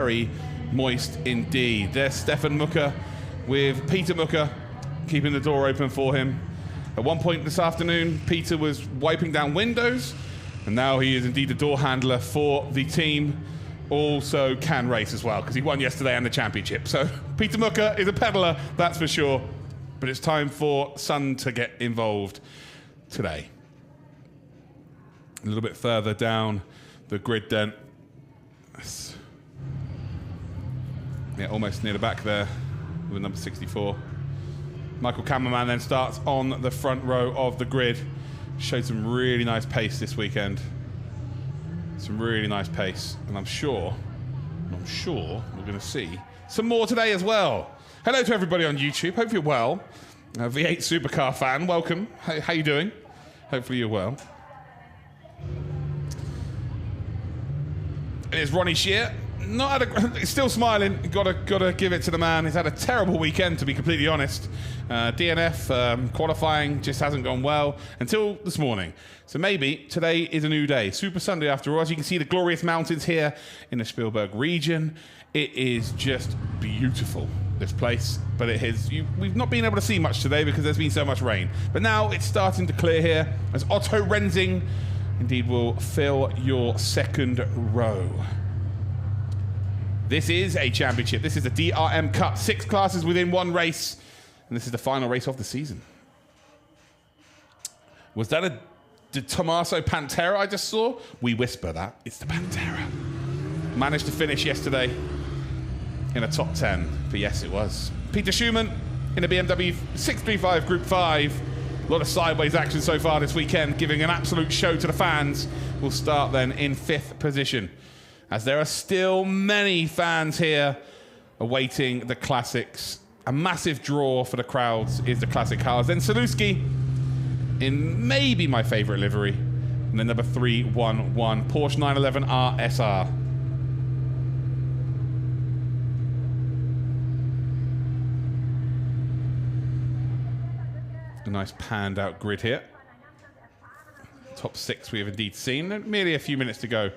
very moist indeed. There's Stefan Mucker with Peter Mucker keeping the door open for him. At one point this afternoon, Peter was wiping down windows, and now he is indeed the door handler for the team. Also can race as well, because he won yesterday and the championship. So Peter Mucker is a peddler, that's for sure. But it's time for Sun to get involved today. A little bit further down the grid then. Yeah, almost near the back there with number 64. Michael Cameraman then starts on the front row of the grid. Showed some really nice pace this weekend. Some really nice pace. And I'm sure we're going to see some more today as well. Hello to everybody on YouTube. Hope you're well. V8 Supercar fan, welcome. How you doing? Hopefully you're well. It's Ronnie Shear. Not had a, still smiling. Gotta give it to the man. He's had a terrible weekend, to be completely honest. DNF qualifying just hasn't gone well until this morning. So maybe today is a new day. Super Sunday after all. As you can see, the glorious mountains here in the Spielberg region. It is just beautiful, this place. But we've not been able to see much today because there's been so much rain. But now it's starting to clear here as Otto Rensing indeed will fill your second row. This is a championship. This is a DRM Cup. 6 classes within one race. And this is the final race of the season. Was that a Tommaso Pantera I just saw? We whisper that. It's the Pantera. Managed to finish yesterday in a top 10. But yes, it was. Peter Schumann in a BMW 635 Group 5. A lot of sideways action so far this weekend, giving an absolute show to the fans. We'll start then in 5th position, as there are still many fans here awaiting the classics. A massive draw for the crowds is the classic cars. Then Saluski in maybe my favorite livery, and then number 311 Porsche 911 RSR. A nice panned out grid here. Top 6 we have indeed seen. Merely a few minutes to go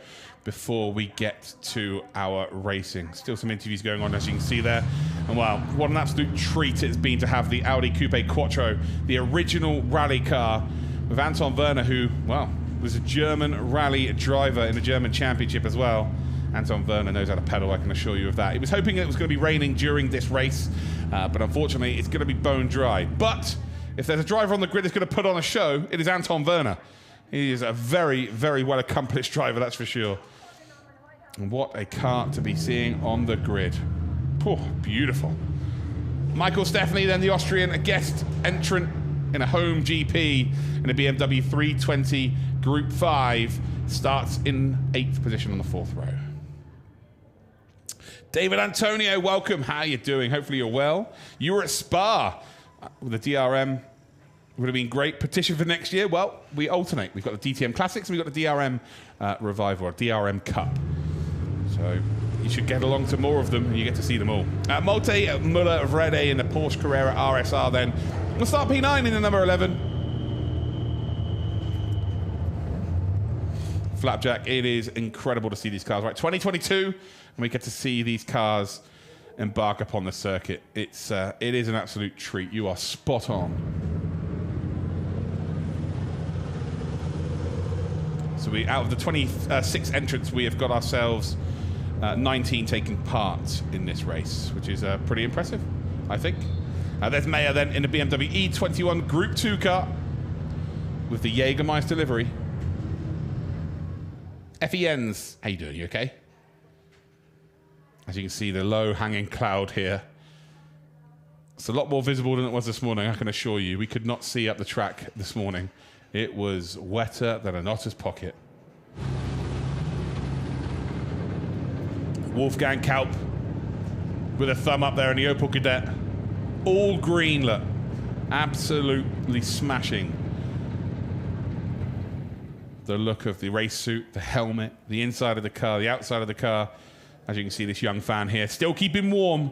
before we get to our racing. Still some interviews going on, as you can see there. And wow, what an absolute treat it's been to have the Audi Coupe Quattro, the original rally car, with Anton Werner, who, well, was a German rally driver in the German championship as well. Anton Werner knows how to pedal, I can assure you of that. He was hoping it was going to be raining during this race, but unfortunately it's going to be bone dry. But if there's a driver on the grid that's going to put on a show, it is Anton Werner. He is a very, very well accomplished driver, that's for sure. And what a car to be seeing on the grid. Oh, beautiful. Michael Stefani, then the Austrian, a guest entrant in a home GP in a BMW 320 Group 5, starts in 8th position on the 4th row. David Antonio, welcome. How are you doing? Hopefully you're well. You were at Spa with the DRM. Would have been great. Petition for next year. Well, we alternate. We've got the DTM Classics and we've got the DRM Revival, or DRM Cup. So you should get along to more of them and you get to see them all. Malte Muller-Vrede in the Porsche Carrera RSR then. We'll start P9 in the number 11. Flapjack, it is incredible to see these cars. Right, 2022, and we get to see these cars embark upon the circuit. It is an absolute treat. You are spot on. So out of the 26 entrants, we have got ourselves 19 taking part in this race, which is pretty impressive, I think. There's Meyer then in the BMW E21 Group 2 car with the Jägermeister livery. FENs, how you doing? You okay? As you can see, the low hanging cloud here. It's a lot more visible than it was this morning, I can assure you. We could not see up the track this morning. It was wetter than an otter's pocket. Wolfgang Kaup with a thumb up there in the Opel Kadett. All green, look. Absolutely smashing. The look of the race suit, the helmet, the inside of the car, the outside of the car. As you can see, this young fan here still keeping warm.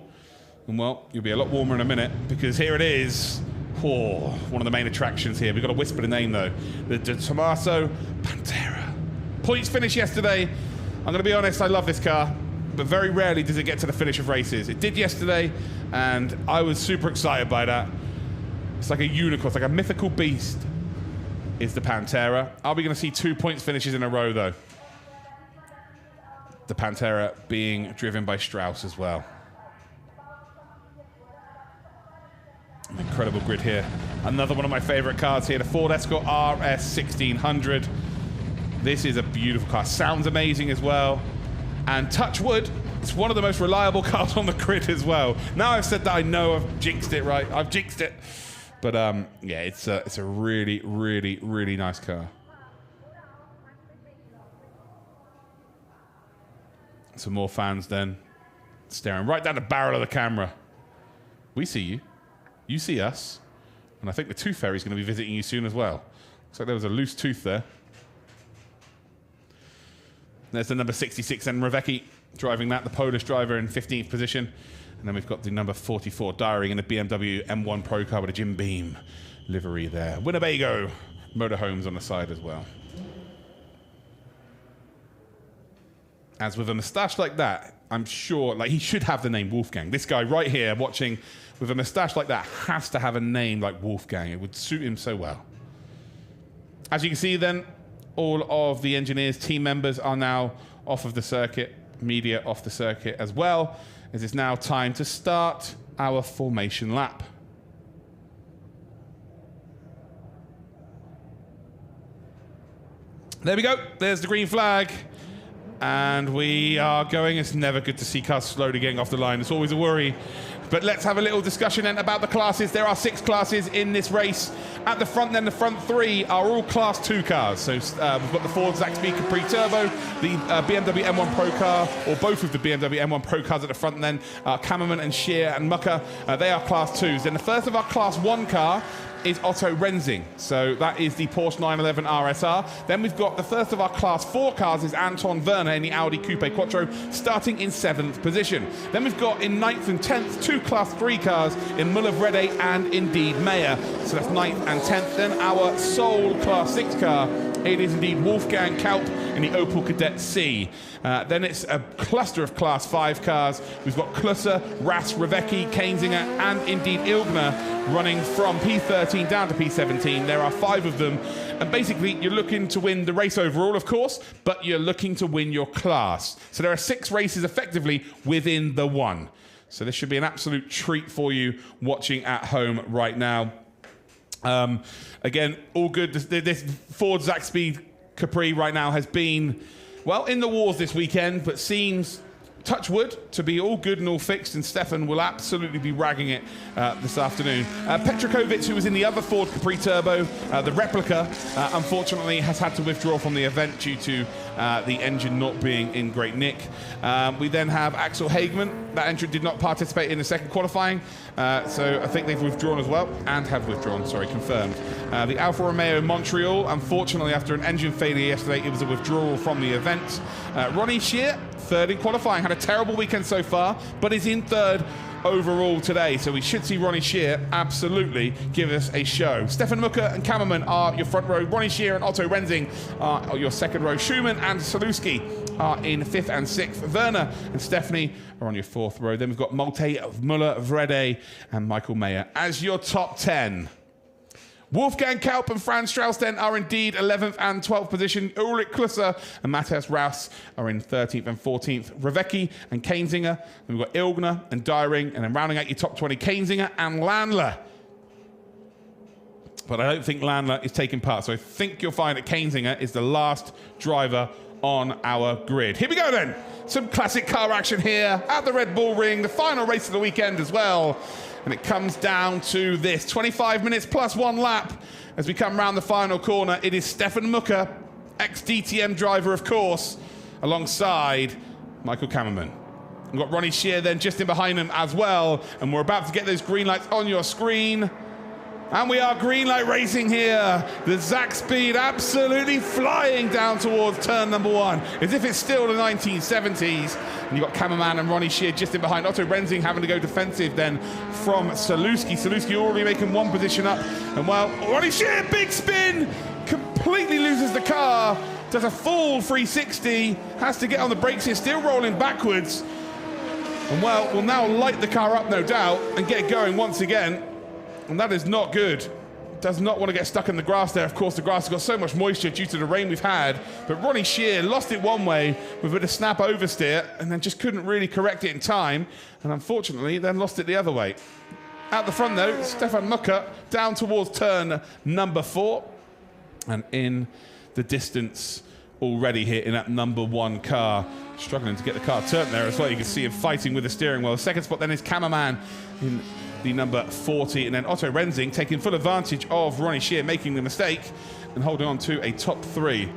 And well, you'll be a lot warmer in a minute because here it is. Oh, one of the main attractions here. We've got to whisper the name though. The Tommaso Pantera. Points finish yesterday. I'm going to be honest, I love this car. but very rarely does it get to the finish of races. It did yesterday, and I was super excited by that. It's like a unicorn, it's like a mythical beast is the Pantera. Are we going to see 2 points finishes in a row, though? The Pantera being driven by Strauss as well. An incredible grid here. Another one of my favorite cars here, the Ford Escort RS 1600. This is a beautiful car. Sounds amazing as well. And touch wood, it's one of the most reliable cars on the grid as well. Now I've said that, I know I've jinxed it, right? I've jinxed it. But yeah, it's a really, really, really nice car. Some more fans then staring right down the barrel of the camera. We see you. You see us. And I think the Tooth Fairy is going to be visiting you soon as well. Looks like there was a loose tooth there. There's the number 66 and Ravecki driving that, the Polish driver in 15th position. And then we've got the number 44 Diary in a BMW M1 Pro car with a Jim Beam livery there. Winnebago motorhomes on the side as well. As with a moustache like that, I'm sure, like, he should have the name Wolfgang. This guy right here watching with a moustache like that has to have a name like Wolfgang. It would suit him so well. As you can see then, all of the engineers, team members are now off of the circuit, media off the circuit as well, as it's now time to start our formation lap. There we go, there's the green flag. And we are going. It's never good to see cars slowly getting off the line. It's always a worry. But let's have a little discussion then about the classes. There are 6 classes in this race. At the front then, the front 3 are all Class 2 cars. So we've got the Ford Zaxby Capri Turbo, the BMW M1 Pro car, or both of the BMW M1 Pro cars at the front then, Kammerman and Scheer and Mucker. They are Class 2s. Then the first of our Class 1 car is Otto Rensing. So that is the Porsche 911 RSR. Then we've got the first of our Class 4 cars is Anton Werner in the Audi Coupe Quattro, starting in 7th position. Then we've got in 9th and 10th 2 Class 3 cars in Müller-Wrede and indeed Meyer. So that's 9th and 10th. Then our sole Class 6 car, it is indeed Wolfgang Kaup in the Opel Kadett C. Then it's a cluster of Class 5 cars. We've got Klusser, Ras, Ravecki, Kainzinger, and indeed Ilgner running from P13 down to P17. There are 5 of them. And basically, you're looking to win the race overall, of course, but you're looking to win your class. So there are 6 races effectively within the one. So this should be an absolute treat for you watching at home right now. Again, all good. This Ford Zaxby Capri right now has been, well, in the wars this weekend, but seems, touch wood, to be all good and all fixed, and Stefan will absolutely be ragging it this afternoon. Petrokovic, who was in the other Ford Capri Turbo, the replica, unfortunately has had to withdraw from the event due to the engine not being in great nick. We then have Axel Hageman. That entrant did not participate in the second qualifying, so I think they've withdrawn as well, and have withdrawn, sorry, confirmed. The Alfa Romeo Montreal, unfortunately after an engine failure yesterday, it was a withdrawal from the event. Ronnie Scheer, 3rd in qualifying, had a terrible weekend so far, but is in 3rd overall today, so we should see Ronnie Scheer absolutely give us a show. Stefan Mucker and Kammerman are your front row. Ronnie Scheer and Otto Rensing are your second row. Schumann and Saluski are in 5th and 6th. Werner and Stephanie are on your 4th row. Then we've got Malte, Müller-Wrede and Michael Mayer as your top 10. Wolfgang Kaup and Franz Strauss then are indeed 11th and 12th position. Ulrich Klusser and Matthias Raus are in 13th and 14th. Ravecki and Kainzinger. Then we've got Ilgner and Dyring, and then rounding out your top 20, Kainzinger and Landler. But I don't think Landler is taking part, so I think you'll find that Kainzinger is the last driver on our grid. Here we go then. Some classic car action here at the Red Bull Ring, the final race of the weekend as well. And it comes down to this, 25 minutes plus 1 lap. As we come round the final corner, it is Stefan Mucker, ex-DTM driver, of course, alongside Michael Kammerman. We've got Ronnie Scheer then just in behind him as well. And we're about to get those green lights on your screen. And we are green light racing here. The Zaxby absolutely flying down towards turn number 1, as if it's still the 1970s. And you've got Kammerman and Ronnie Scheer just in behind. Otto Rensing having to go defensive then from Saluski. Saluski already making 1 position up. And well, Ronnie Scheer, big spin, completely loses the car. does a full 360, has to get on the brakes here, still rolling backwards. And well, will now light the car up, no doubt, and get going once again. And that is not good. Does not want to get stuck in the grass there. Of course, the grass has got so much moisture due to the rain we've had. But Ronnie Shear lost it one way with a bit of snap oversteer and then just couldn't really correct it in time. And unfortunately, then lost it the other way. Out the front, though, Stefan Mucker down towards turn number 4. And in the distance already here in that number 1 car. Struggling to get the car turned there as well. You can see him fighting with the steering wheel. Second spot then is Cameraman in the number 40. And then Otto Rensing taking full advantage of Ronnie Shear making the mistake and holding on to a top 3.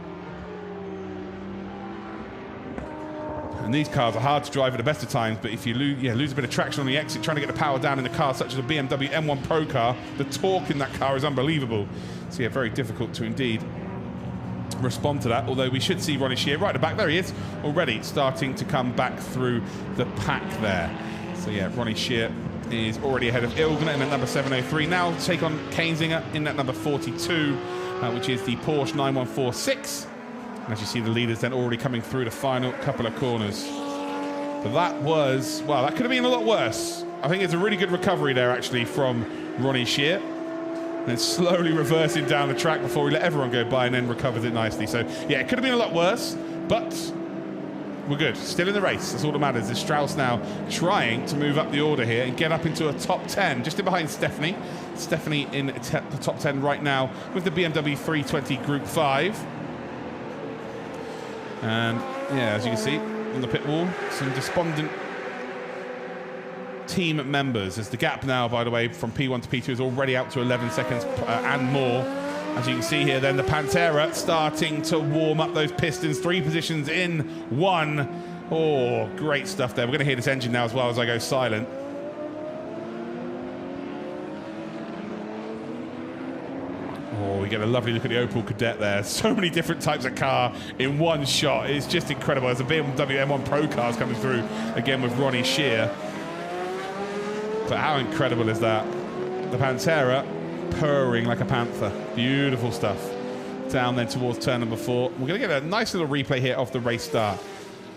And these cars are hard to drive at the best of times, but if you lose a bit of traction on the exit, trying to get the power down in the car, such as a BMW M1 Pro car, the torque in that car is unbelievable. So yeah, very difficult to indeed respond to that, although we should see Ronnie Shear right at the back. There he is, already starting to come back through the pack there. So yeah, Ronnie Shear is already ahead of Ilgner in that number 703. Now take on Kainzinger in that number 42, which is the Porsche 9146. And as you see, the leaders then already coming through the final couple of corners. But that was, well, that could have been a lot worse. I think it's a really good recovery there, actually, from Ronnie Shear. And then slowly reversing down the track before we let everyone go by and then recovers it nicely. So, yeah, it could have been a lot worse, but we're good. Still in the race. That's all that matters. Is Strauss now trying to move up the order here and get up into a top 10, just in behind Stephanie. Stephanie in the top 10 right now with the BMW 320 Group 5. And, yeah, as you can see on the pit wall, some despondent team members, as the gap now, by the way, from P1 to P2 is already out to 11 seconds and more. As you can see here, then the Pantera starting to warm up those pistons. 3 positions in 1. Oh, great stuff there. We're going to hear this engine now as well as I go silent. Oh, we get a lovely look at the Opel Kadett there. So many different types of car in one shot. It's just incredible. There's a BMW M1 Pro cars coming through again with Ronnie Shear. But how incredible is that? The Pantera purring like a panther. Beautiful stuff. Down then towards turn number 4. We're going to get a nice little replay here of the race start.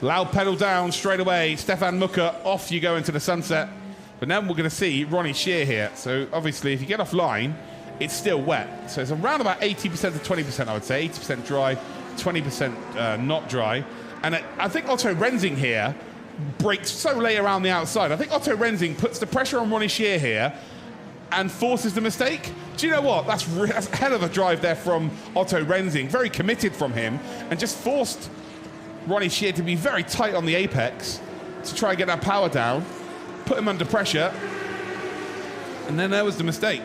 Loud pedal down straight away. Stefan Mucker, off you go into the sunset. But now we're going to see Ronnie Shear here. So obviously, if you get offline, it's still wet. So it's around about 80% to 20%, I would say. 80% dry, 20% not dry. And I think Otto Rensing here brakes so late around the outside. I think Otto Rensing puts the pressure on Ronnie Shear here and forces the mistake. Do you know what? That's a hell of a drive there from Otto Rensing. Very committed from him, and just forced Ronnie Shear to be very tight on the apex to try and get that power down, put him under pressure, and then there was the mistake.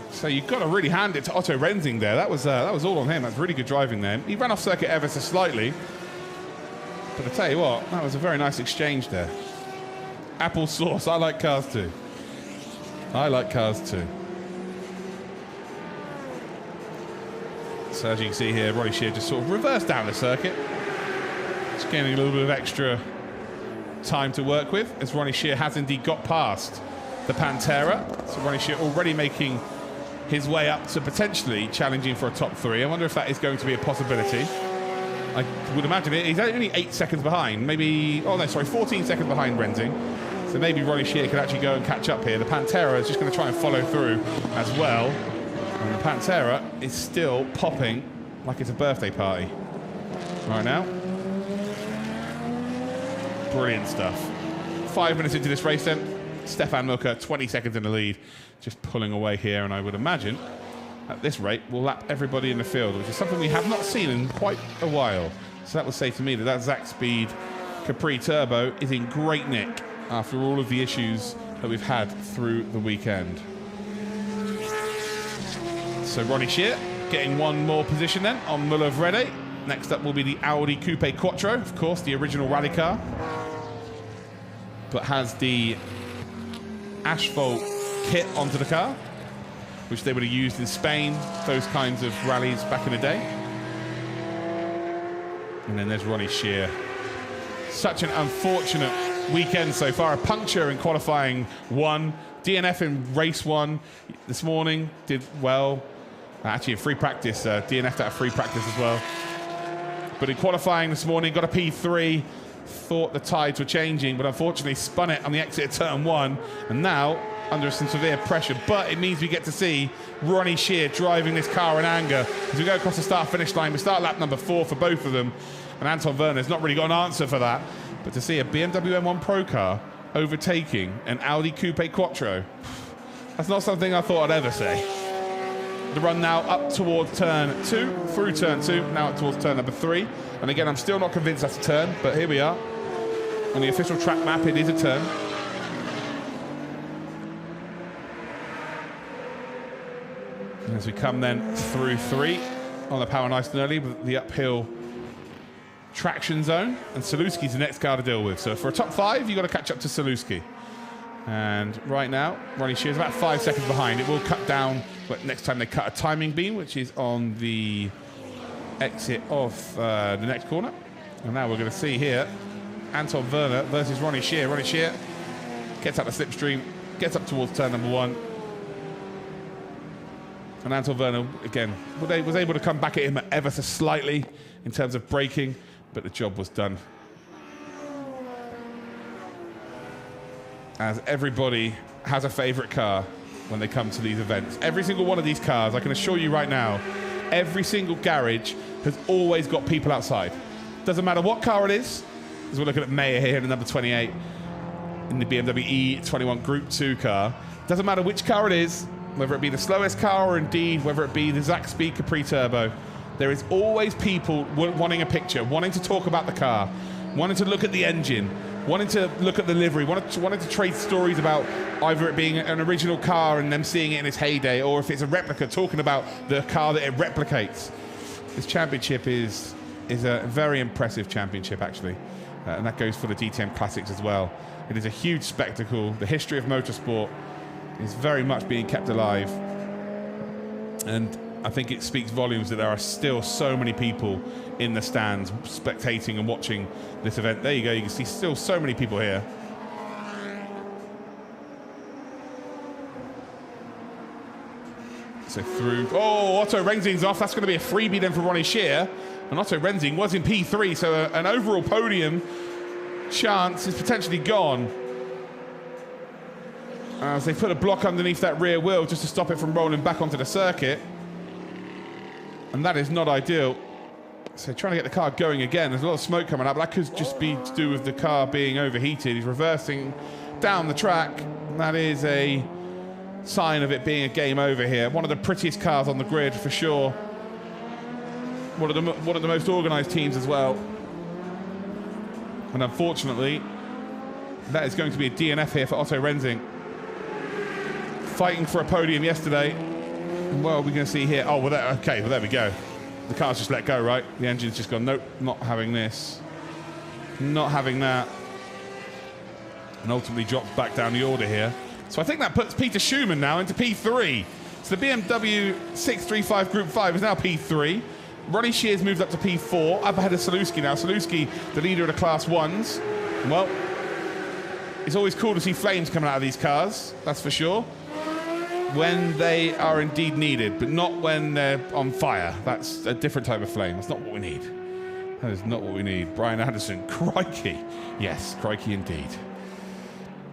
So you've got to really hand it to Otto Rensing there. That was all on him. That's really good driving there. He ran off circuit ever so slightly. But I tell you what, that was a very nice exchange there. Apple sauce. I like cars too. I like cars too. So as you can see here, Ronnie Shear just sort of reversed down the circuit. Just getting a little bit of extra time to work with, as Ronnie Shear has indeed got past the Pantera. So Ronnie Shear already making his way up to potentially challenging for a top 3. I wonder if that is going to be a possibility. I would imagine it. He's only 8 seconds behind. Maybe, 14 seconds behind Rensing. So maybe Ronnie Shear could actually go and catch up here. The Pantera is just going to try and follow through as well. And the Pantera is still popping like it's a birthday party right now. Brilliant stuff. 5 minutes into this race then. Stefan Mucker, 20 seconds in the lead. Just pulling away here, and I would imagine at this rate will lap everybody in the field, which is something we have not seen in quite a while. So that would say to me that Zach Speed Capri Turbo is in great nick after all of the issues that we've had through the weekend. So Ronnie Shear getting one more position then on Müller-Wrede. Next up will be the Audi Coupe Quattro, of course, the original rally car, but has the asphalt kit onto the car, which they would have used in Spain, those kinds of rallies back in the day. And then there's Ronnie Shear. Such an unfortunate weekend so far. A puncture in qualifying 1, DNF in race 1 this morning, did well. Actually, in free practice, DNF'd out of free practice as well. But in qualifying this morning, got a P3. Thought the tides were changing, but unfortunately spun it on the exit of turn 1. And now, under some severe pressure, but it means we get to see Ronnie Shear driving this car in anger. As we go across the start-finish line, we start lap number 4 for both of them. And Anton Werner's not really got an answer for that. But to see a BMW M1 Pro car overtaking an Audi Coupe Quattro, that's not something I thought I'd ever say. The run now up towards turn 2, through turn 2, now up towards turn number 3. And again, I'm still not convinced that's a turn, but here we are. On the official track map, it is a turn. And as we come then through 3 on the power nice and early with the uphill traction zone. And Saluski's the next car to deal with. So for a top 5, you've got to catch up to Saluski. And right now, Ronnie Shear's about 5 seconds behind. It will cut down, but next time they cut a timing beam, which is on the exit of the next corner. And now we're going to see here Anton Werner versus Ronnie Shear. Ronnie Shear gets up the slipstream, gets up towards turn number 1. And Anton Werner, again, was able to come back at him ever so slightly in terms of braking, but the job was done. As everybody has a favourite car when they come to these events. Every single one of these cars, I can assure you right now, every single garage has always got people outside. Doesn't matter what car it is, as we're looking at Mayer here in the number 28 in the BMW E21 Group 2 car. Doesn't matter which car it is, whether it be the slowest car or indeed whether it be the Zack Speed Capri Turbo, there is always people wanting a picture, wanting to talk about the car, wanting to look at the engine, wanting to look at the livery, wanting to trade stories about either it being an original car and them seeing it in its heyday, or if it's a replica, talking about the car that it replicates. This championship is a very impressive championship, actually. And that goes for the DTM Classics as well. It is a huge spectacle. The history of motorsport is very much being kept alive. And I think it speaks volumes that there are still so many people in the stands spectating and watching this event. There you go, you can see still so many people here. So through, oh, Otto Renzing's off. That's going to be a freebie then for Ronnie Shear. And Otto Renzing was in P3, so an overall podium chance is potentially gone. As they put a block underneath that rear wheel just to stop it from rolling back onto the circuit. And that is not ideal. So trying to get the car going again. There's a lot of smoke coming up. That could just be to do with the car being overheated. He's reversing down the track. That is a sign of it being a game over here. One of the prettiest cars on the grid for sure. One of the most organised teams as well. And unfortunately, that is going to be a DNF here for Otto Renzing. Fighting for a podium yesterday. And what are we going to see here? Oh, well, okay, well, there we go. The car's just let go, right? The engine's just gone, nope, not having this. Not having that. And ultimately drops back down the order here. So I think that puts Peter Schumann now into P3. So the BMW 635 Group 5 is now P3. Ronnie Shear's moved up to P4, up ahead of Saluski now. Saluski, the leader of the Class 1s. Well, it's always cool to see flames coming out of these cars, that's for sure. When they are indeed needed, but not when they're on fire. That's a different type of flame. That's not what we need. That is not what we need. Brian Anderson, crikey. Yes, crikey indeed.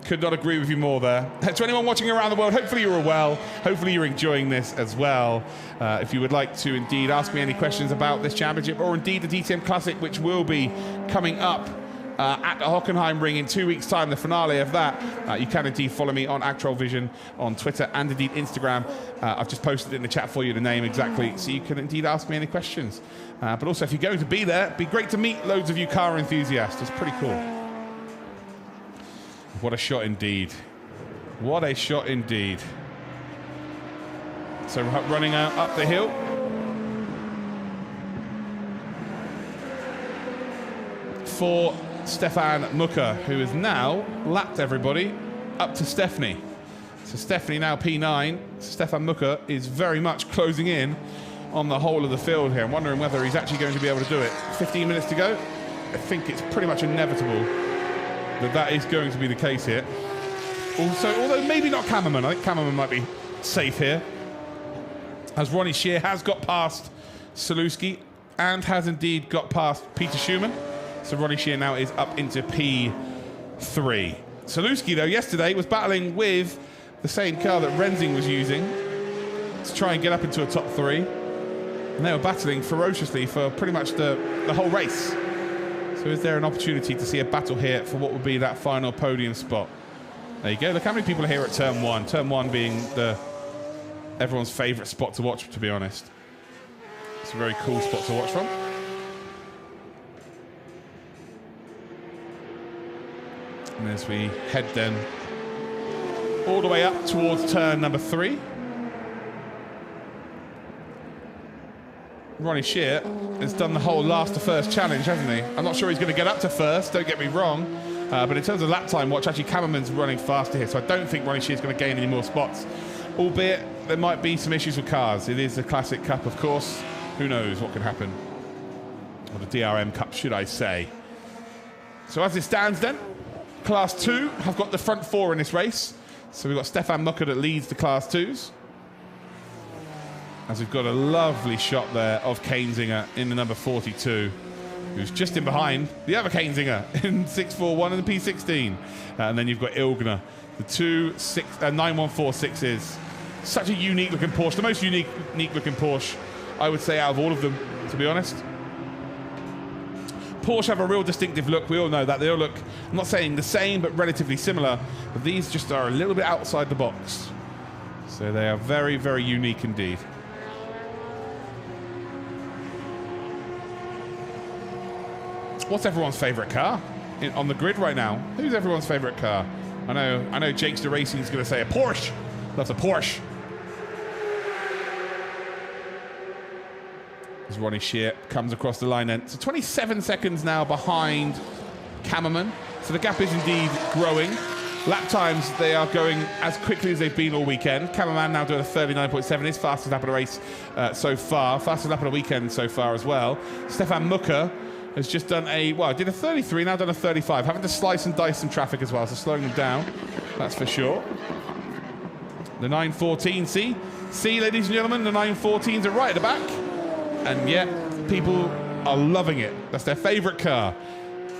Could not agree with you more there. To anyone watching around the world, hopefully you're well. Hopefully you're enjoying this as well. If you would like to indeed ask me any questions about this championship, or indeed the DTM Classic, which will be coming up at the Hockenheim Ring in 2 weeks' time, the finale of that, you can indeed follow me on Actrovision on Twitter and indeed Instagram. I've just posted in the chat for you the name exactly, so you can indeed ask me any questions. But also, if you're going to be there, it'd be great to meet loads of you car enthusiasts. It's pretty cool. What a shot indeed. What a shot indeed. So running out up the hill. For Stefan Mucker, who has now lapped everybody up to Stephanie. So Stephanie now P9. Stefan Mucker is very much closing in on the whole of the field here. I'm wondering whether he's actually going to be able to do it. 15 minutes to go. I think it's pretty much inevitable that is going to be the case here. Also, although maybe not Kammerman. I think Kammerman might be safe here. as Ronnie Shear has got past Saluski and has indeed got past Peter Schumann. So Ronnie Shear now is up into P3. Saluski, though, yesterday was battling with the same car that Rensing was using to try and get up into a top 3. And they were battling ferociously for pretty much the whole race. So is there an opportunity to see a battle here for what would be that final podium spot? There you go. Look how many people are here at Turn 1. Turn 1 being everyone's favourite spot to watch, to be honest. It's a very cool spot to watch from. And as we head then all the way up towards turn number 3. Ronnie Shear has done the whole last to first challenge, hasn't he? I'm not sure he's going to get up to first, don't get me wrong. But in terms of lap time watch, actually Kammerman's running faster here, so I don't think Ronnie Shear's going to gain any more spots. Albeit there might be some issues with cars. It is a Classic Cup, of course. Who knows what can happen? Or the DRM Cup, should I say. So as it stands then, Class 2 have got the front 4 in this race. So we've got Stefan Mucker that leads the Class 2s. As we've got a lovely shot there of Kainzinger in the number 42, who's just in behind the other Kainzinger in 641 and the P16. And then you've got Ilgner, the 9146s. Such a unique looking Porsche, the most unique looking Porsche, I would say, out of all of them, to be honest. Porsche have a real distinctive look, we all know that. They all look, I'm not saying the same, but relatively similar. But these just are a little bit outside the box. So they are very, very unique indeed. What's everyone's favourite car on the grid right now? Who's everyone's favourite car? I know Jake's the Racing is going to say a Porsche. Loves a Porsche. As Ronnie Shear comes across the line then. So 27 seconds now behind Kammerman. So the gap is indeed growing. Lap times, they are going as quickly as they've been all weekend. Kammerman now doing a 39.7, his fastest lap of the race so far. Fastest lap of the weekend so far as well. Stefan Mucker has just done did a 33, now done a 35. Having to slice and dice some traffic as well, so slowing them down, that's for sure. The 914, see, ladies and gentlemen, the 914s are right at the back. And yet, people are loving it. That's their favourite car.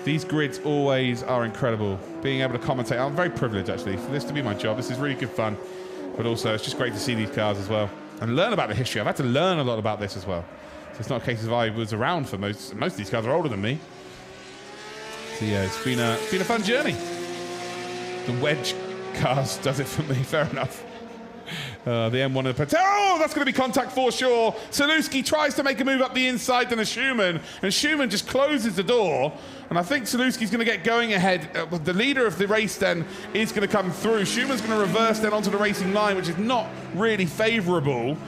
These grids always are incredible. Being able to commentate, I'm very privileged actually for this to be my job. This is really good fun. But also, it's just great to see these cars as well. And learn about the history. I've had to learn a lot about this as well. It's not a case of I was around for most of these cars are older than me. So yeah, it's been a fun journey. The wedge cars does it for me, fair enough. The M1 and the oh, that's going to be contact for sure. Saluski tries to make a move up the inside than a Schumann, and Schumann just closes the door. And I think Saluski's going to get going ahead. The leader of the race then is going to come through. Schumann's going to reverse then onto the racing line, which is not really favourable.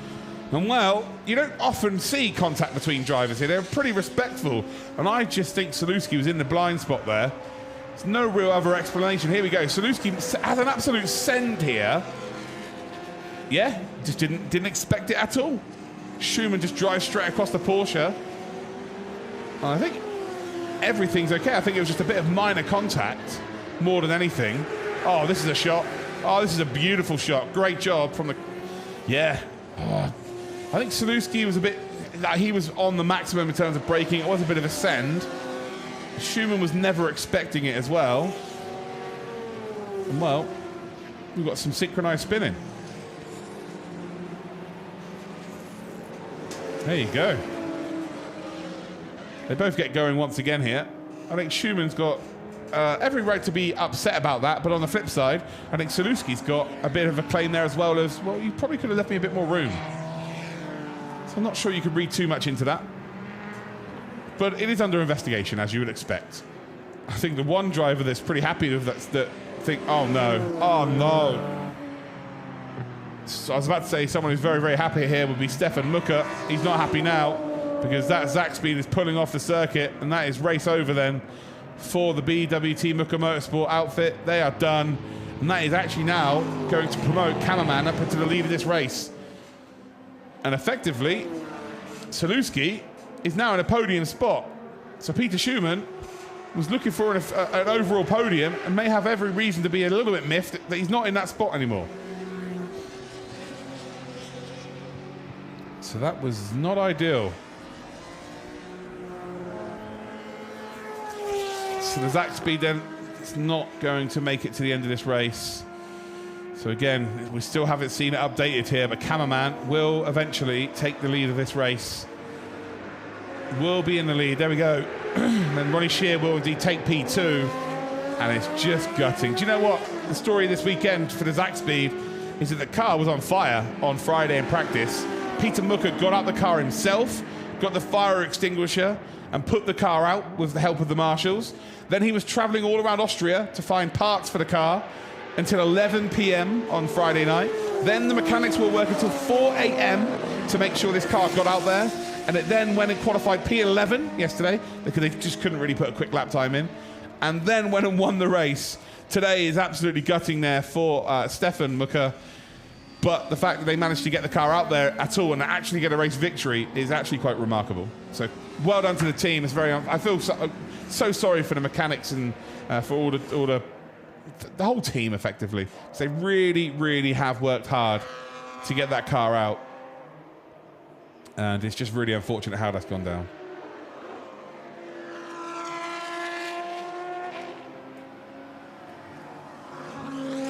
And well, you don't often see contact between drivers here. They're pretty respectful. And I just think Saluski was in the blind spot there. There's no real other explanation. Here we go. Saluski has an absolute send here. Yeah, just didn't expect it at all. Schumann just drives straight across the Porsche. And I think everything's okay. I think it was just a bit of minor contact more than anything. Oh, this is a shot. Oh, this is a beautiful shot. Great job from the... Yeah. Oh, I think Saluski was a bit... He was on the maximum in terms of braking. It was a bit of a send. Schumann was never expecting it as well. And well, we've got some synchronized spinning. There you go. They both get going once again here. I think Schumann's got every right to be upset about that, but on the flip side, I think Saluski's got a bit of a claim there as well as, well, you probably could have left me a bit more room. So I'm not sure you could read too much into that. But it is under investigation, as you would expect. I think the one driver that's pretty happy with that think, oh no. So I was about to say someone who's very, very happy here would be Stefan Mucker. He's not happy now because that Zaxby is pulling off the circuit, and that is race over then for the BWT Mucker Motorsport outfit. They are done, and that is actually now going to promote Kammerman up into the lead of this race. And effectively, Saluski is now in a podium spot. So Peter Schumann was looking for an overall podium and may have every reason to be a little bit miffed that he's not in that spot anymore. So that was not ideal. So the Zaxby then is not going to make it to the end of this race. So again, we still haven't seen it updated here, but Cameraman will eventually take the lead of this race. Will be in the lead. There we go. And Ronnie Shear will indeed take P2. And it's just gutting. Do you know what? The story this weekend for the Zaxby is that the car was on fire on Friday in practice. Peter Mucker got out the car himself, got the fire extinguisher, and put the car out with the help of the marshals. Then he was traveling all around Austria to find parts for the car until 11 p.m. on Friday night. Then the mechanics will work until 4 a.m. to make sure this car got out there. And it then went and qualified P11 yesterday because they just couldn't really put a quick lap time in. And then went and won the race. Today is absolutely gutting there for Stefan Mucker. But the fact that they managed to get the car out there at all and actually get a race victory is actually quite remarkable. So well done to the team. It's very. I feel so sorry for the mechanics and for all the whole team effectively. So they really, really have worked hard to get that car out. And it's just really unfortunate how that's gone down.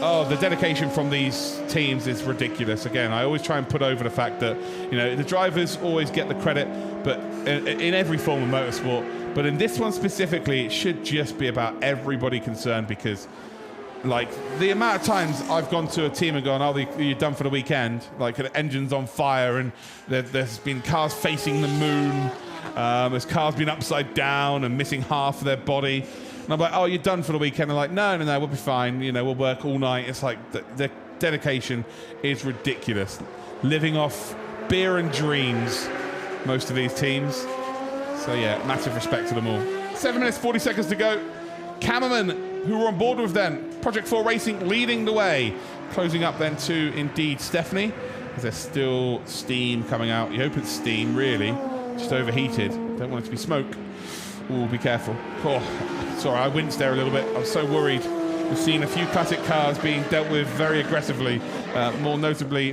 Oh, the dedication from these teams is ridiculous. Again, I always try and put over the fact that, you know, the drivers always get the credit, but in every form of motorsport. But in this one specifically, it should just be about everybody concerned because, like, the amount of times I've gone to a team and gone, oh, you're done for the weekend. Like, the engine's on fire and there's been cars facing the moon. There's cars been upside down and missing half of their body. And I'm like, oh, you're done for the weekend. I'm like, no, we'll be fine. You know, we'll work all night. It's like the dedication is ridiculous. Living off beer and dreams, most of these teams. So, yeah, massive respect to them all. 7 minutes, 40 seconds to go. Cameraman, who were on board with them. Project 4 Racing leading the way. Closing up then to, indeed, Stephanie. There's still steam coming out. You hope it's steam, really. Just overheated. Don't want it to be smoke. Ooh, be careful. Oh, sorry, I winced there a little bit. I was so worried. We've seen a few classic cars being dealt with very aggressively, most notably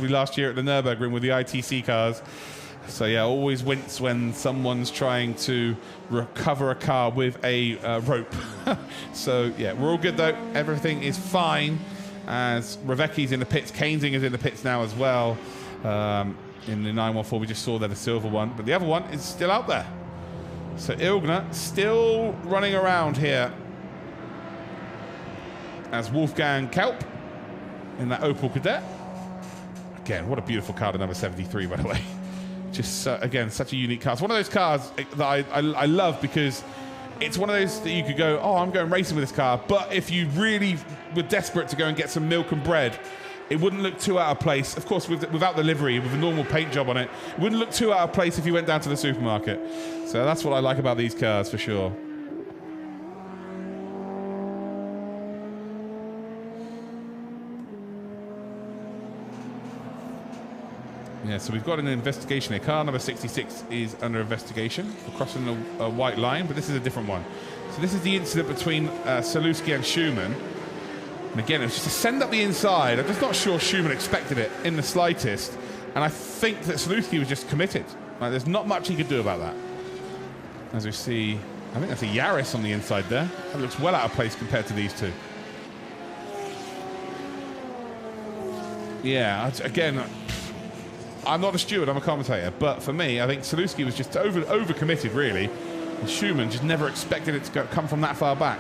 last year at the Nürburgring with the ITC cars. So yeah, always wince when someone's trying to recover a car with a rope. So yeah, we're all good though. Everything is fine. As Ravecki's in the pits, Keynesing is in the pits now as well. In the 914, we just saw there the silver one, but the other one is still out there. So Ilgner still running around here as Wolfgang Kaup in that Opel Kadett. Again, what a beautiful car, the number 73, by the way. Just, again, such a unique car. It's one of those cars that I love because it's one of those that you could go, oh, I'm going racing with this car. But if you really were desperate to go and get some milk and bread, it wouldn't look too out of place. Of course, without the livery, with a normal paint job on it, it wouldn't look too out of place if you went down to the supermarket. So that's what I like about these cars, for sure. Yeah, so we've got an investigation here. Car number 66 is under investigation for crossing a white line, but this is a different one. So this is the incident between Salewski and Schumann. And again, it was just a send up the inside. I'm just not sure Schumann expected it in the slightest. And I think that Salewski was just committed. Like, there's not much he could do about that. As we see, I think that's a Yaris on the inside there. That looks well out of place compared to these two. Yeah, again, I'm not a steward, I'm a commentator. But for me, I think Salewski was just over-committed, really. And Schumann just never expected it to come from that far back.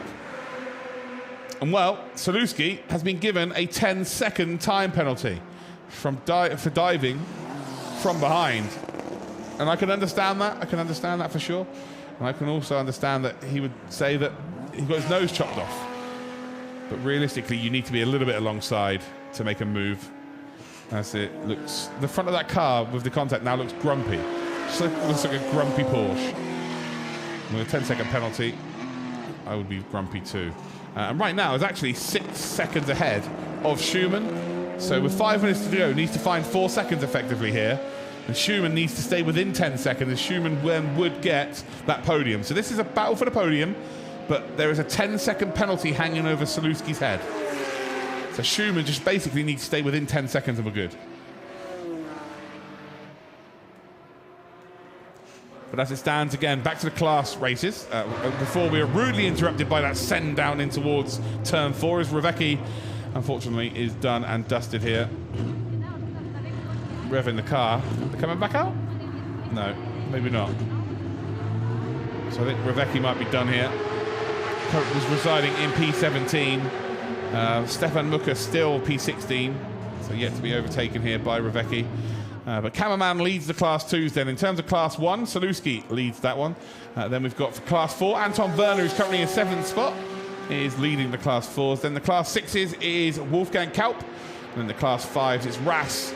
And well, Salewski has been given a 10-second time penalty for diving from behind. And I can understand that. I can understand that for sure. And I can also understand that he would say that he got his nose chopped off. But realistically, you need to be a little bit alongside to make a move. As it looks, the front of that car with the contact now looks grumpy. Just looks like a grumpy Porsche. With a 10-second penalty, I would be grumpy too. And right now, it's actually 6 seconds ahead of Schumann. So with 5 minutes to go, needs to find 4 seconds effectively here. And Schumann needs to stay within 10 seconds, and Schumann would get that podium. So this is a battle for the podium, but there is a 10-second penalty hanging over Salewski's head. So Schumann just basically needs to stay within 10 seconds and we're good. But as it stands, again, back to the class races. Before we were rudely interrupted by that send down in towards turn 4 as Revecki, unfortunately, is done and dusted here. Revving the car. They're coming back out? No, maybe not. So I think Revecki might be done here. Was residing in P17. Stefan Mucker still P16. So yet to be overtaken here by Revecki. But Cameraman leads the Class 2s then. In terms of Class 1, Saluski leads that one. Then we've got for Class 4, Anton Werner, who's currently in 7th spot, is leading the Class 4s. Then the Class 6s is Wolfgang Coupe. And then the Class 5s is Ras.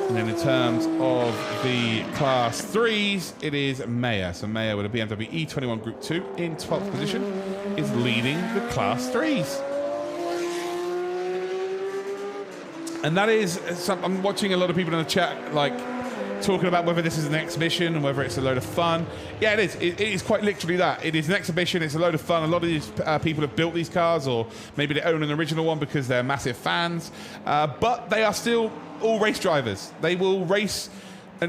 And then in terms of the Class 3s, it is Meyer. So Meyer with a BMW E21 Group 2 in 12th position is leading the Class 3s. And that is, I'm watching a lot of people in the chat, like, talking about whether this is an exhibition and whether it's a load of fun. Yeah, it is. It is quite literally that. It is an exhibition. It's a load of fun. A lot of these people have built these cars, or maybe they own an original one because they're massive fans. But they are still all race drivers. They will race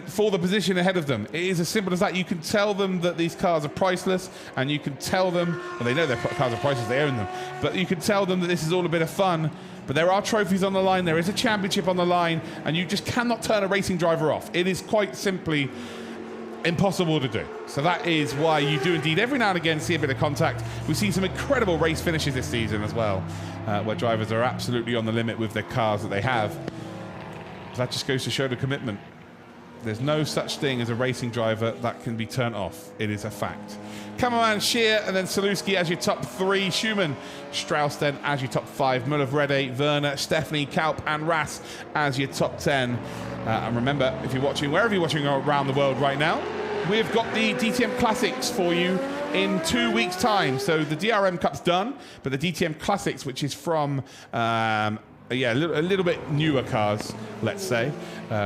for the position ahead of them. It is as simple as that. You can tell them that these cars are priceless, and you can tell them, well, they know their cars are priceless, they own them, but you can tell them that this is all a bit of fun. But there are trophies on the line, there is a championship on the line, and you just cannot turn a racing driver off. It is quite simply impossible to do. So that is why you do indeed every now and again see a bit of contact. We've seen some incredible race finishes this season as well, where drivers are absolutely on the limit with their cars that they have. That just goes to show the commitment. There's no such thing as a racing driver that can be turned off. It is a fact. Cameraman, Scheer, and then Saluski as your top 3. Schumann, Strauss then as your top 5. Muller-Vrede, Werner, Stephanie, Kaup, and Ras as your top 10. And remember, if you're watching, wherever you're watching around the world right now, we've got the DTM Classics for you in 2 weeks' time. So the DRM Cup's done, but the DTM Classics, which is from a little bit newer cars, let's say.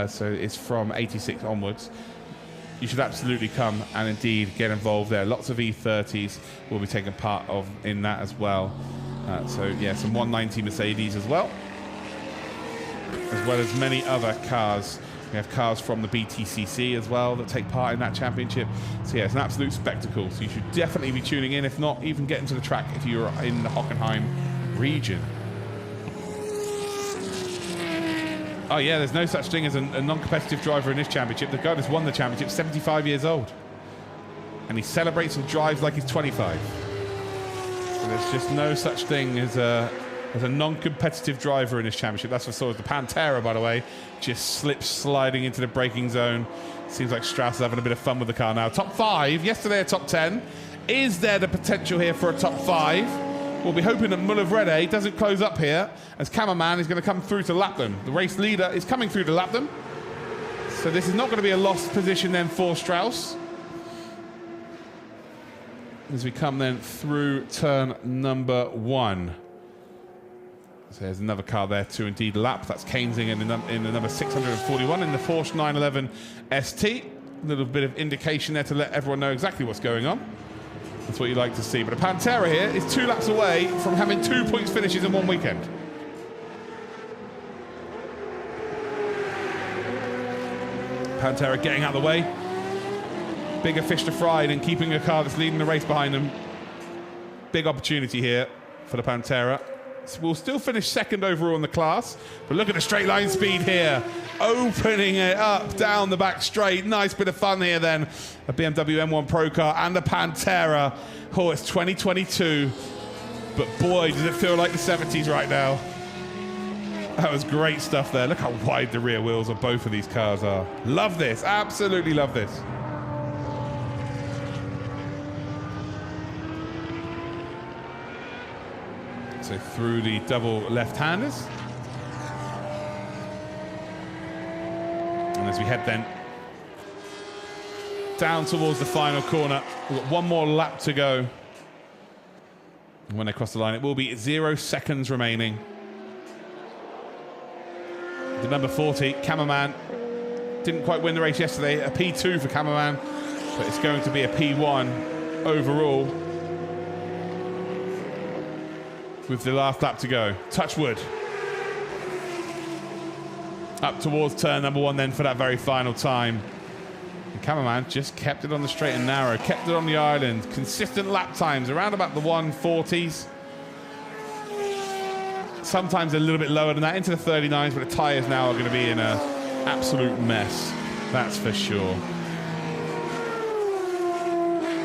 So it's from 86 onwards. You should absolutely come and indeed get involved there. Lots of E30s will be taking part in that as well. So yeah, some 190 Mercedes as well as many other cars. We have cars from the BTCC as well that take part in that championship. So yeah, it's an absolute spectacle. So you should definitely be tuning in, if not even getting to the track if you're in the Hockenheim region. Oh yeah, there's no such thing as a non-competitive driver in this championship. The guy that's won the championship, 75 years old. And he celebrates and drives like he's 25. So there's just no such thing as a non-competitive driver in this championship. That's for sure. The Pantera, by the way, just slips sliding into the braking zone. Seems like Strauss is having a bit of fun with the car now. Top 5, yesterday a top 10. Is there the potential here for a top 5? We'll be hoping that Muller-Vrede doesn't close up here, as Cameraman is going to come through to lap them. The race leader is coming through to lap them. So this is not going to be a lost position then for Strauss. As we come then through turn number 1. So there's another car there to indeed lap. That's Keynesing in the number 641 in the Porsche 911 ST. A little bit of indication there to let everyone know exactly what's going on. That's what you like to see. But a Pantera here is 2 laps away from having 2 points finishes in one weekend. Pantera getting out of the way. Bigger fish to fry than keeping a car that's leading the race behind them. Big opportunity here for the Pantera. So we'll still finish second overall in the class, but look at the straight line speed here. Opening it up down the back straight. Nice bit of fun here then. A BMW M1 Pro car and a Pantera. Oh, it's 2022, but boy, does it feel like the 70s right now. That was great stuff there. Look how wide the rear wheels of both of these cars are. Love this, absolutely love this. So through the double left-handers. And as we head then down towards the final corner, we've got one more lap to go. And when they cross the line, it will be 0 seconds remaining. The number 40, Cameraman, didn't quite win the race yesterday. A P2 for Cameraman, but it's going to be a P1 overall. With the last lap to go. Touch wood. Up towards turn number 1 then for that very final time. And Cameraman just kept it on the straight and narrow, kept it on the island. Consistent lap times around about the 140s. Sometimes a little bit lower than that, into the 39s, but the tyres now are going to be in an absolute mess. That's for sure.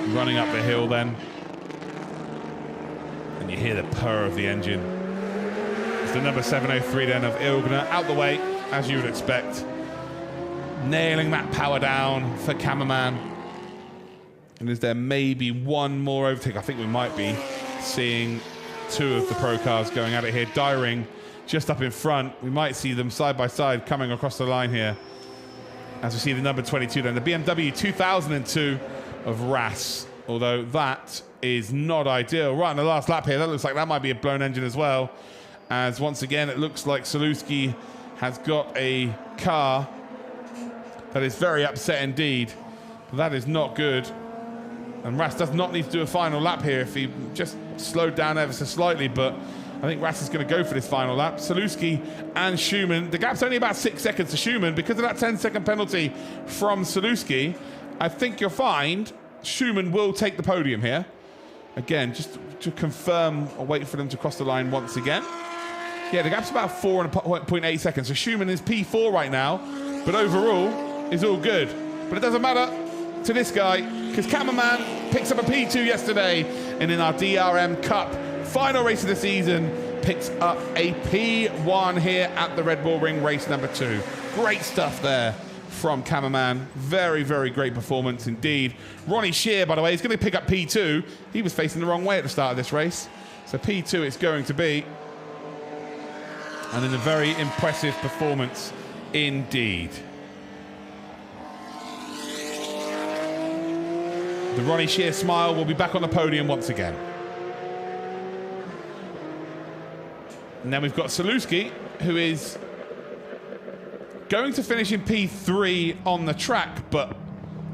Running up the hill then. And you hear the purr of the engine. It's the number 703 then of Ilgner out the way, as you would expect. Nailing that power down for Cameraman. And is there maybe one more overtake? I think we might be seeing two of the pro cars going at it here. Dyring just up in front. We might see them side by side coming across the line here. As we see the number 22 then, the BMW 2002 of Rs. Although that is not ideal. Right in the last lap here, that looks like that might be a blown engine as well. As once again, it looks like Salutski has got a car that is very upset indeed. But that is not good. And Ras does not need to do a final lap here if he just slowed down ever so slightly. But I think Ras is going to go for this final lap. Salutski and Schumann. The gap's only about 6 seconds to Schumann because of that 10-second penalty from Salutski. I think you'll find Schumann will take the podium here. Again, just to confirm or wait for them to cross the line once again. Yeah, the gap's about 4.8 seconds. So Schumann is P4 right now. But overall, is all good. But it doesn't matter to this guy because Cameraman picks up a P2 yesterday, and in our DRM Cup final race of the season picks up a P1 here at the Red Bull Ring race number 2. Great stuff there from Cameraman. Very, very great performance indeed. Ronnie Shear, by the way, is going to pick up P2. He was facing the wrong way at the start of this race. So P2 it's going to be. And in a very impressive performance indeed. The Ronnie Shear smile will be back on the podium once again. And then we've got Salutski, who is going to finish in P3 on the track, but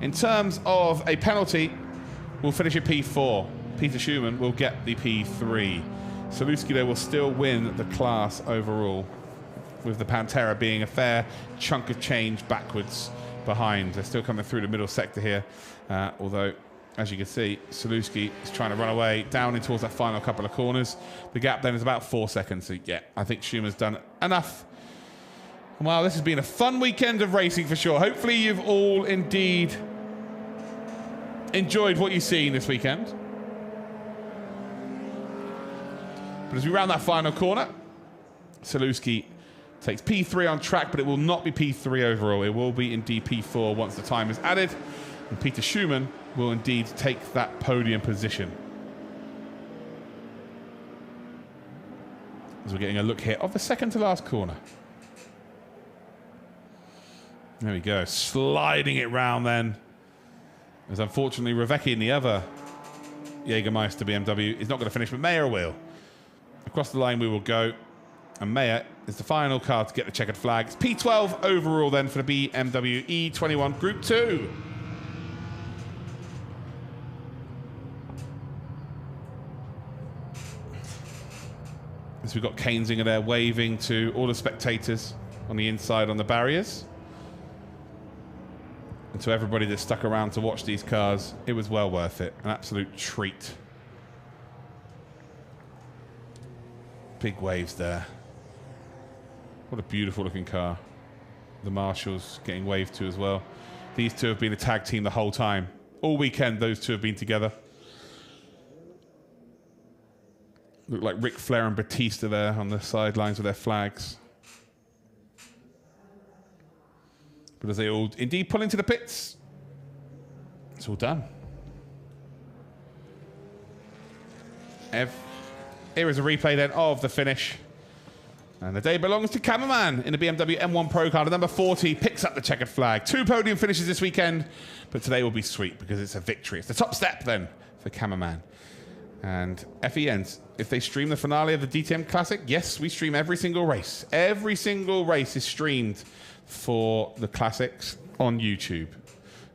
in terms of a penalty, will finish at P4. Peter Schumann will get the P3. Salutski, though, will still win the class overall, with the Pantera being a fair chunk of change backwards behind. They're still coming through the middle sector here, although, as you can see, Salutski is trying to run away down in towards that final couple of corners. The gap then is about 4 seconds. So, yeah, I think Schumann's done enough. Well, this has been a fun weekend of racing for sure. Hopefully you've all indeed enjoyed what you've seen this weekend. But as we round that final corner, Salutski takes P3 on track, but it will not be P3 overall. It will be indeed P4 once the time is added. And Peter Schumann will indeed take that podium position. As we're getting a look here of the second to last corner. There we go, sliding it round then. As unfortunately Ravecki in the other Jägermeister BMW is not going to finish, but Mayer will. Across the line we will go. And Mayer is the final car to get the checkered flag. It's P12 overall then for the BMW E21 Group 2. As we've got Kainzinger there waving to all the spectators on the inside on the barriers. And to everybody that stuck around to watch these cars, it was well worth it. An absolute treat. Big waves there. What a beautiful looking car. The Marshalls getting waved to as well. These two have been a tag team the whole time. All weekend, those two have been together. Look like Ric Flair and Batista there on the sidelines with their flags. But as they all indeed pull into the pits, it's all done. Here is a replay then of the finish. And the day belongs to Cameraman in the BMW M1 Pro car. The number 40 picks up the checkered flag. 2 podium finishes this weekend, but today will be sweet because it's a victory. It's the top step then for Cameraman. And FENs, if they stream the finale of the DTM Classic, yes, we stream every single race. Every single race is streamed for the Classics on YouTube.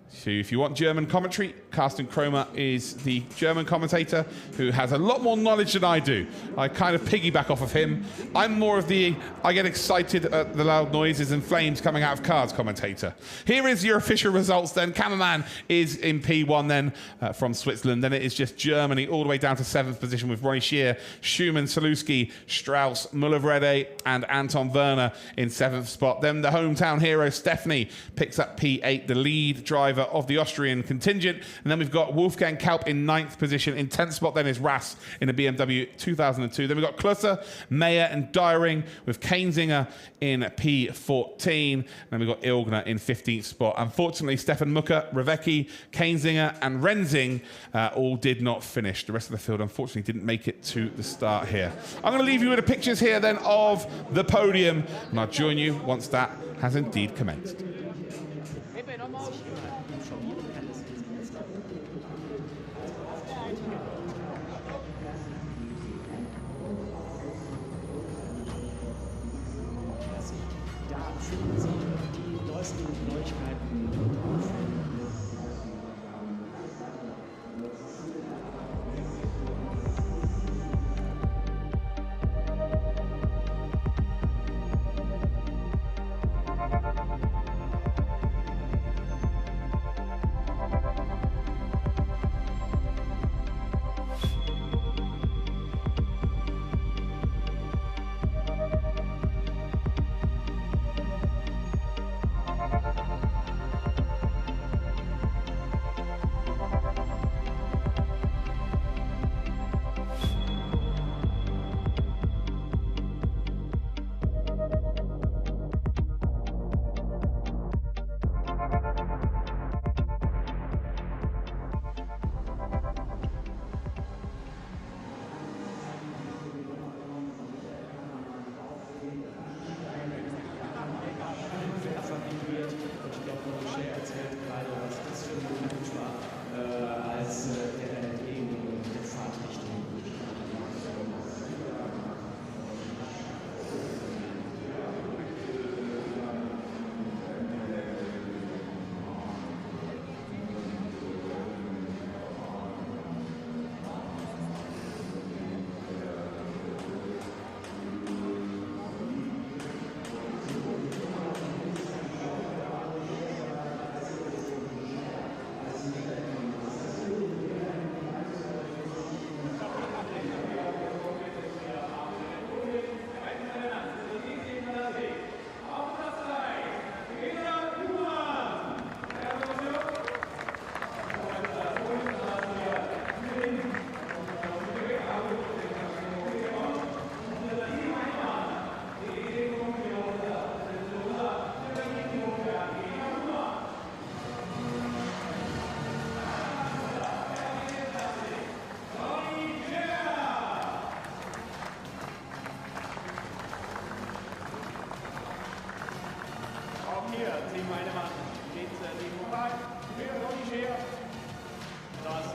So if you want German commentary, Carsten Kromer is the German commentator who has a lot more knowledge than I do. I kind of piggyback off of him. I'm more of the, I get excited at the loud noises and flames coming out of cars commentator. Here is your official results then. Cameraman is in P1 then from Switzerland. Then it is just Germany all the way down to 7th position with Ronny Scheer, Schumann, Saluski, Strauss, Müller-Vrede and Anton Werner in 7th spot. Then the hometown hero Stephanie picks up P8, the lead driver of the Austrian contingent. And then we've got Wolfgang Kaup in 9th position. In 10th spot then is Ras in a BMW 2002. Then we've got Klösser, Meyer and Dyring with Kainzinger in P14. And then we've got Ilgner in 15th spot. Unfortunately, Stefan Mucker, Ravecki, Kainzinger and Renzing all did not finish. The rest of the field unfortunately didn't make it to the start here. I'm going to leave you with the pictures here then of the podium, and I'll join you once that has indeed commenced.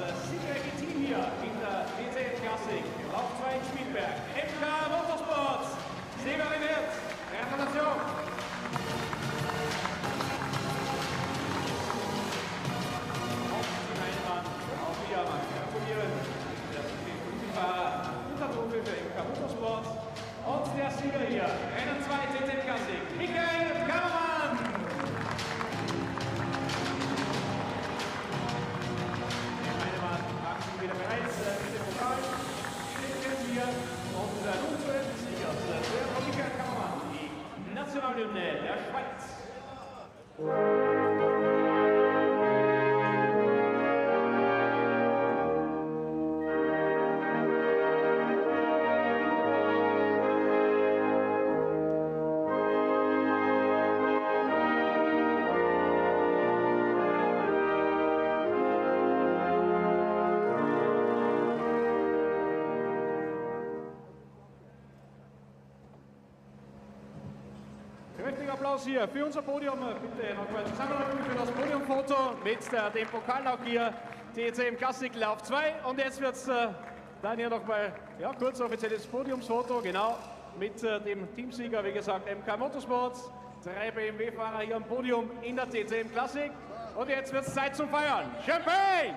Das siegreiche Team hier in der DTM CLASSIC Lauf 2 in Spielberg. MK Motorsports. Siegerin wird. Gratulation. Auch wieder mal gratulieren. Der Fahrer Untertruppe für MK Motorsports. Und der Sieger hier, Rennen 2 DTM CLASSIC, Michael Kammermann. Wieder bereit mit dem Pokal. Steht hier und nun zu den Siegers. Der Michael Kammermann, die Nationalhymne der Schweiz. Applaus hier für unser Podium. Bitte nochmal zusammenrücken für das Podiumfoto mit dem Pokallauf hier. DTM CLASSIC Lauf 2. Und jetzt wird es dann hier nochmal kurz offizielles Podiumsfoto. Genau, mit dem Teamsieger, wie gesagt, MK Motorsports. 3 BMW-Fahrer hier am Podium in der DTM CLASSIC. Und jetzt wird es Zeit zum Feiern. Champagne!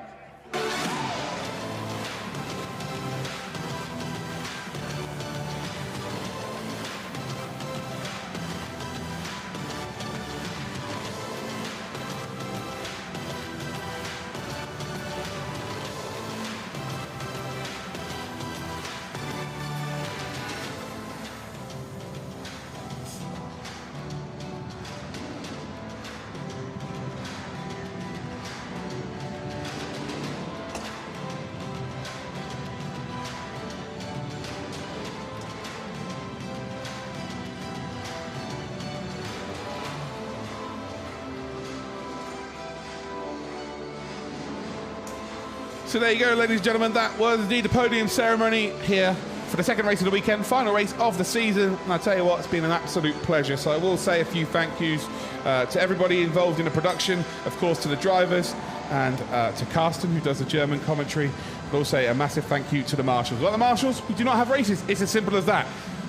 So there you go, ladies and gentlemen. That was indeed the podium ceremony here for the second race of the weekend, final race of the season. And I tell you what, it's been an absolute pleasure. So I will say a few thank yous to everybody involved in the production, of course to the drivers and to Carsten, who does the German commentary, but also a massive thank you to the marshals. Well, the marshals, we do not have races. It's as simple as that.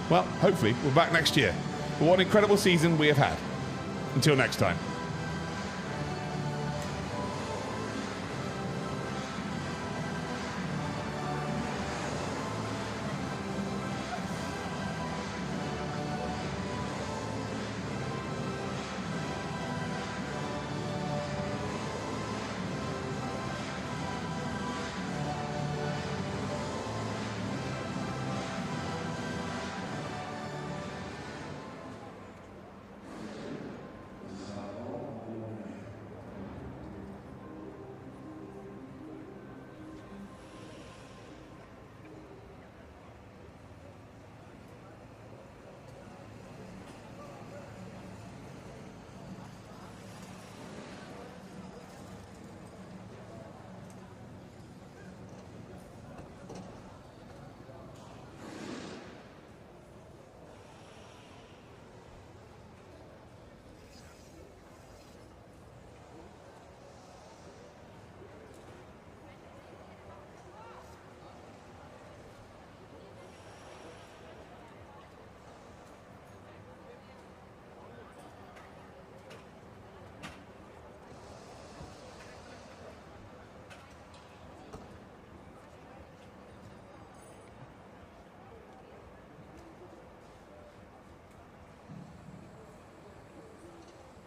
Well, hopefully we're back next year. But what an incredible season we have had. Until next time.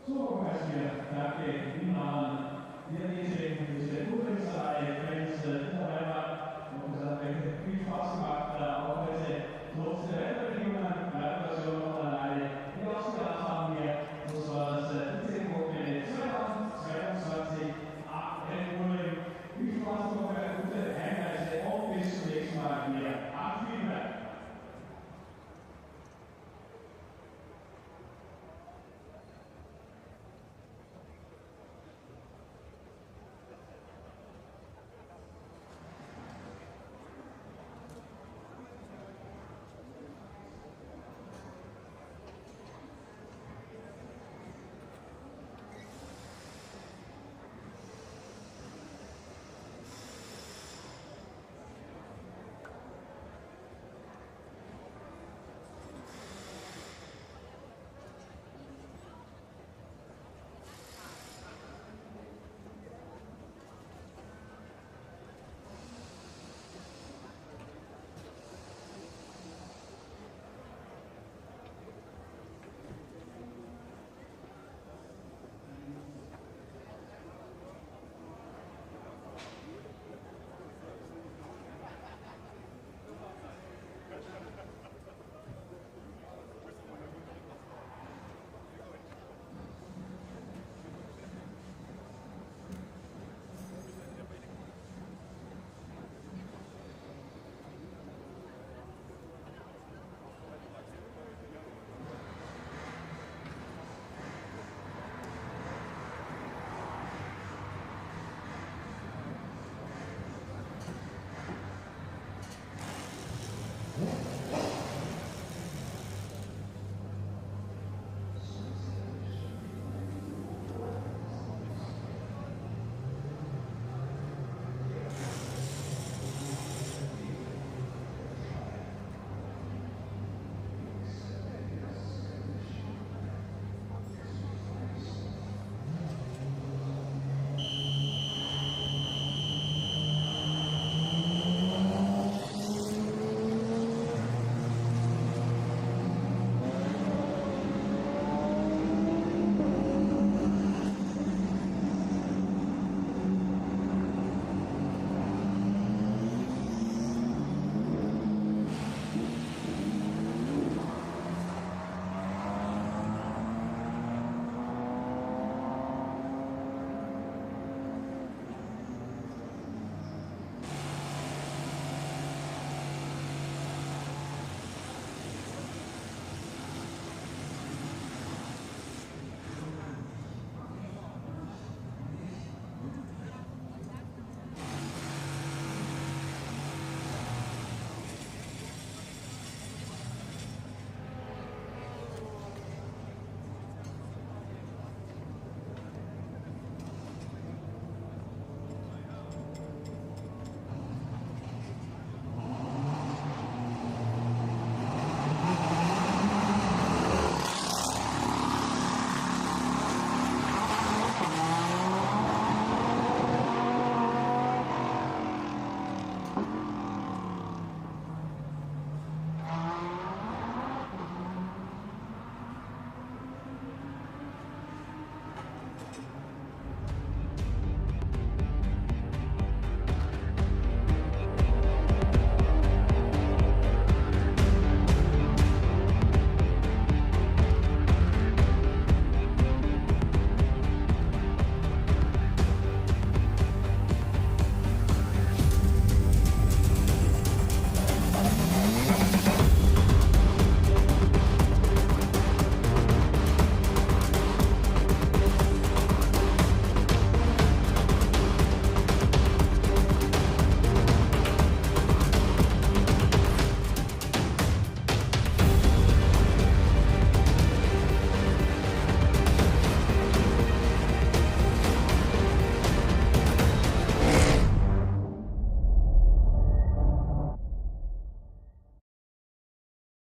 So, grazie, danke, Ihnen allen.